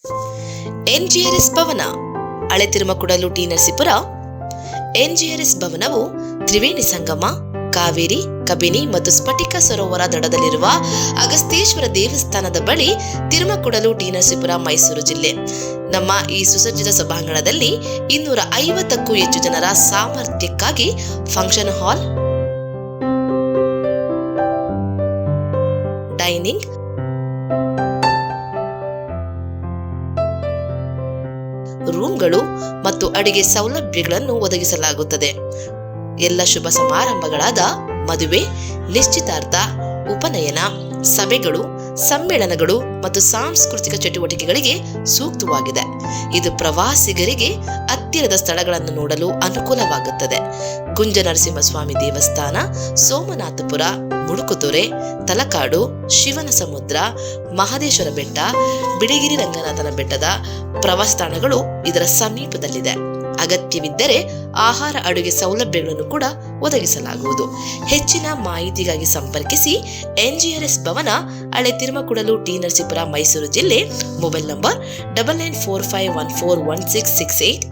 ಎನ್ಜಿಆರ್ಎಸ್ ಭವನ, ಹಳೆ ತಿರುಮಕುಡಲು ಟಿ ನರಸೀಪುರ. ಎನ್ಜಿಆರ್ಎಸ್ ಭವನವು ತ್ರಿವೇಣಿ ಸಂಗಮ, ಕಾವೇರಿ, ಕಬಿನಿ ಮತ್ತು ಸ್ಫಟಿಕ ಸರೋವರ ದಡದಲ್ಲಿರುವ ಅಗಸ್ತೇಶ್ವರ ದೇವಸ್ಥಾನದ ಬಳಿ, ತಿರುಮಕುಡಲು ಟಿ ನರಸೀಪುರ, ಮೈಸೂರು ಜಿಲ್ಲೆ. ನಮ್ಮ ಈ ಸುಸಜ್ಜಿತ ಸಭಾಂಗಣದಲ್ಲಿ 250ಕ್ಕೂ ಹೆಚ್ಚು ಜನರ ಸಾಮರ್ಥ್ಯಕ್ಕಾಗಿ ಫಂಕ್ಷನ್ ಹಾಲ್, ಡೈನಿಂಗ್, ರೂಮ್ಗಳು ಮತ್ತು ಅಡಿಗೆ ಸೌಲಭ್ಯಗಳನ್ನು ಒದಗಿಸಲಾಗುತ್ತದೆ. ಎಲ್ಲ ಶುಭ ಸಮಾರಂಭಗಳಾದ ಮದುವೆ, ನಿಶ್ಚಿತಾರ್ಥ, ಉಪನಯನ, ಸಭೆಗಳು, ಸಮ್ಮೇಳನಗಳು ಮತ್ತು ಸಾಂಸ್ಕೃತಿಕ ಚಟುವಟಿಕೆಗಳಿಗೆ ಸೂಕ್ತವಾಗಿದೆ. ಇದು ಪ್ರವಾಸಿಗರಿಗೆ ಹತ್ತಿರದ ಸ್ಥಳಗಳನ್ನು ನೋಡಲು ಅನುಕೂಲವಾಗುತ್ತದೆ. ಕುಂಜನರಸಿಂಹಸ್ವಾಮಿ ದೇವಸ್ಥಾನ, ಸೋಮನಾಥಪುರ, ಮುಡುಕುತೊರೆ, ತಲಕಾಡು, ಶಿವನ ಸಮುದ್ರ, ಮಹದೇಶ್ವರ ಬೆಟ್ಟ, ಬಿಳಿಗಿರಿ ರಂಗನಾಥನ ಬೆಟ್ಟದ ಪ್ರವಾಸ ತಾಣಗಳು ಇದರ ಸಮೀಪದಲ್ಲಿದೆ. ಅಗತ್ಯವಿದ್ದರೆ ಆಹಾರ, ಅಡುಗೆ ಸೌಲಭ್ಯಗಳನ್ನು ಕೂಡ ಒದಗಿಸಲಾಗುವುದು. ಹೆಚ್ಚಿನ ಮಾಹಿತಿಗಾಗಿ ಸಂಪರ್ಕಿಸಿ ಎನ್ಜಿಆರ್ಎಸ್ ಭವನ, ಹಳೆ ತಿರುಮಕುಡಲು ಟಿ ನರಸೀಪುರ, ಮೈಸೂರು ಜಿಲ್ಲೆ. Mobile number 9945141668,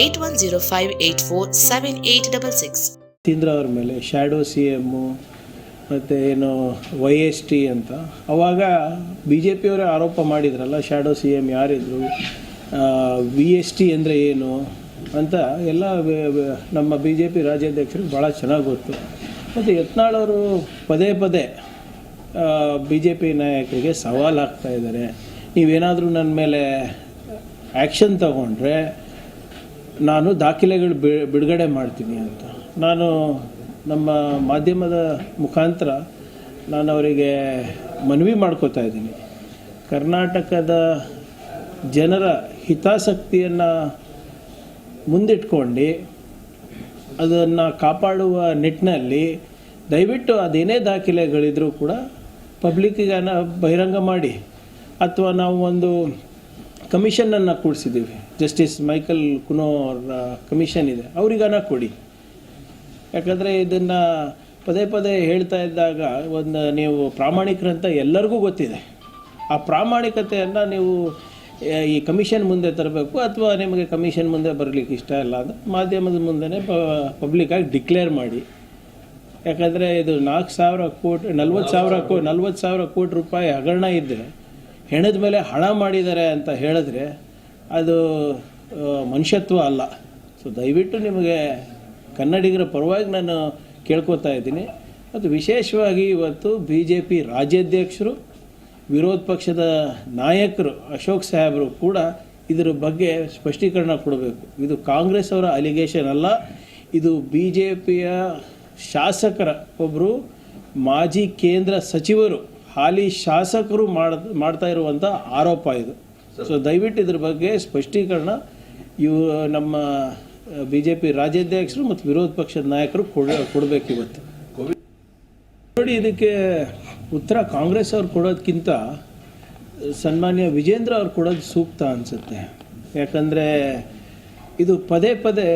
8105847866. ತೀಂದ್ರ ಅವ್ರ ಮೇಲೆ ಶ್ಯಾಡೋ CM ಮತ್ತು ಏನು YST ಅಂತ ಅವಾಗ BJP ಅವರೇ ಆರೋಪ ಮಾಡಿದ್ರಲ್ಲ, ಶ್ಯಾಡೋ CM ಯಾರಿದ್ರು, VST ಅಂದರೆ ಏನು ಅಂತ ಎಲ್ಲ ನಮ್ಮ BJP ರಾಜ್ಯಾಧ್ಯಕ್ಷರಿಗೆ ಭಾಳ ಚೆನ್ನಾಗಿ ಗೊತ್ತು. ಮತ್ತು ಯತ್ನಾಳ್ ಅವರು ಪದೇ ಪದೇ BJP ನಾಯಕರಿಗೆ ಸವಾಲು ಹಾಕ್ತಾ ಇದ್ದಾರೆ, ನೀವೇನಾದರೂ ನನ್ನ ಮೇಲೆ ಆ್ಯಕ್ಷನ್ ತಗೊಂಡ್ರೆ ನಾನು ದಾಖಲೆಗಳು ಬಿಡುಗಡೆ ಮಾಡ್ತೀನಿ ಅಂತ. ನಾನು ನಮ್ಮ ಮಾಧ್ಯಮದ ಮುಖಾಂತರ ನಾನು ಅವರಿಗೆ ಮನವಿ ಮಾಡ್ಕೋತಾ ಇದ್ದೀನಿ, ಕರ್ನಾಟಕದ ಜನರ ಹಿತಾಸಕ್ತಿಯನ್ನು ಮುಂದಿಟ್ಕೊಂಡು ಅದನ್ನು ಕಾಪಾಡುವ ನಿಟ್ಟಿನಲ್ಲಿ ದಯವಿಟ್ಟು ಅದೇನೇ ದಾಖಲೆಗಳಿದ್ರೂ ಕೂಡ ಪಬ್ಲಿಕ್ಕಿಗೆ ಬಹಿರಂಗ ಮಾಡಿ, ಅಥವಾ ನಾವು ಒಂದು ಕಮಿಷನನ್ನು ಕೂಡಿಸಿದ್ದೀವಿ, ಜಸ್ಟಿಸ್ ಮೈಕಲ್ ಕುನೋ ಅವರ ಕಮಿಷನ್ ಇದೆ, ಅವ್ರಿಗಾನ ಕೊಡಿ. ಯಾಕಂದರೆ ಇದನ್ನು ಪದೇ ಪದೇ ಹೇಳ್ತಾ ಇದ್ದಾಗ ನೀವು ಪ್ರಾಮಾಣಿಕರಂತ ಎಲ್ಲರಿಗೂ ಗೊತ್ತಿದೆ. ಆ ಪ್ರಾಮಾಣಿಕತೆಯನ್ನು ನೀವು ಈ ಕಮಿಷನ್ ಮುಂದೆ ತರಬೇಕು, ಅಥವಾ ನಿಮಗೆ ಕಮಿಷನ್ ಮುಂದೆ ಬರಲಿಕ್ಕೆ ಇಷ್ಟ ಇಲ್ಲ ಅಂದರೆ ಮಾಧ್ಯಮದ ಮುಂದೆ ಪಬ್ಲಿಕ್ಕಾಗಿ ಡಿಕ್ಲೇರ್ ಮಾಡಿ. ಯಾಕಂದರೆ ಇದು 40,000 ಕೋಟಿ ರೂಪಾಯಿ ಹಗರಣ ಇದ್ದರೆ ಹೆಣದ ಮೇಲೆ ಹಣ ಮಾಡಿದ್ದಾರೆ ಅಂತ ಹೇಳಿದ್ರೆ ಅದು ಮನುಷ್ಯತ್ವ ಅಲ್ಲ. ಸೊ ದಯವಿಟ್ಟು ನಿಮಗೆ ಕನ್ನಡಿಗರ ಪರವಾಗಿ ನಾನು ಕೇಳ್ಕೊತಾ ಇದ್ದೀನಿ. ಮತ್ತು ವಿಶೇಷವಾಗಿ ಇವತ್ತು BJP ರಾಜ್ಯಾಧ್ಯಕ್ಷರು, ವಿರೋಧ ಪಕ್ಷದ ನಾಯಕರು ಅಶೋಕ್ ಸಾಹೇಬರು ಕೂಡ ಇದರ ಬಗ್ಗೆ ಸ್ಪಷ್ಟೀಕರಣ ಕೊಡಬೇಕು. ಇದು ಕಾಂಗ್ರೆಸ್ ಅವರ ಅಲಿಗೇಷನ್ ಅಲ್ಲ, ಇದು BJPಯ ಶಾಸಕರ ಒಬ್ಬರು ಮಾಜಿ ಕೇಂದ್ರ ಸಚಿವರು, ಹಾಲಿ ಶಾಸಕರು ಮಾಡ್ತಾ ಇರುವಂಥ ಆರೋಪ ಇದು. ಸೊ ದಯವಿಟ್ಟು ಇದ್ರ ಬಗ್ಗೆ ಸ್ಪಷ್ಟೀಕರಣ ನಮ್ಮ BJP ರಾಜ್ಯಾಧ್ಯಕ್ಷರು ಮತ್ತು ವಿರೋಧ ಪಕ್ಷದ ನಾಯಕರು ಕೊಡಬೇಕು ಇವತ್ತು. ನೋಡಿ, ಇದಕ್ಕೆ ಉತ್ತರ ಕಾಂಗ್ರೆಸ್ ಅವ್ರು ಕೊಡೋದಕ್ಕಿಂತ ಸನ್ಮಾನ್ಯ ವಿಜೇಂದ್ರ ಅವ್ರು ಕೊಡೋದು ಸೂಕ್ತ ಅನಿಸುತ್ತೆ. ಯಾಕಂದರೆ ಇದು ಪದೇ ಪದೇ